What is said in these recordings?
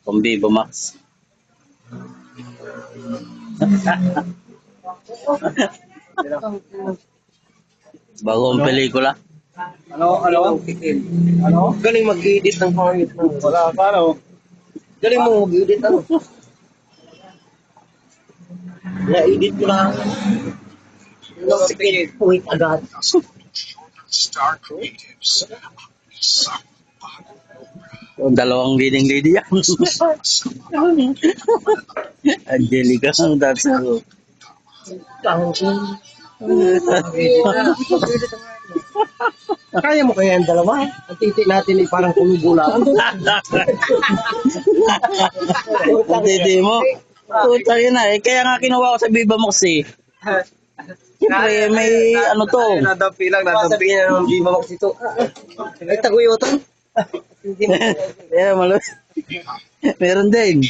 Kung Vivo Max. Bagong pelikula. Ano? Ano? Galing mag-edit ng pangit mo. Wala, paano? Galing mo mag-edit ano? Na-edit mo lang. Sige, puwit agad. Dalawang leading lady yan. Angelica ang datsaro. Kaya mo kaya ang dalawa? Ang titi natin ay parang kulubulaan. Ang titi mo. Puta yun na eh. Kaya nga kinuha ko sa Viva Max eh. Siyempre may ano to. Nadampi lang na ng Viva Max ito. Ay, taguyutan. Yeah, malos. Meron din.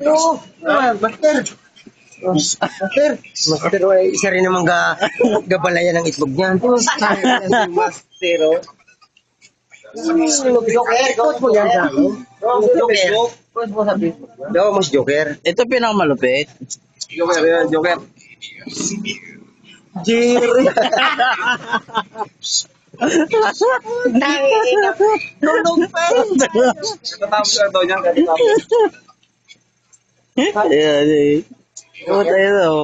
Oo, master. Master, isa rin naman gabalayan ng itlog niyan. Master, oh. Joker, ikot mo yan sa akin. Joker. Ikot mo sabi. Daw, mas Joker. Ito pinakamalupit. Joker yan, Joker. Jerry. Tulog pa. Katapos na daw niyan. Ayan eh. Puta yun oh.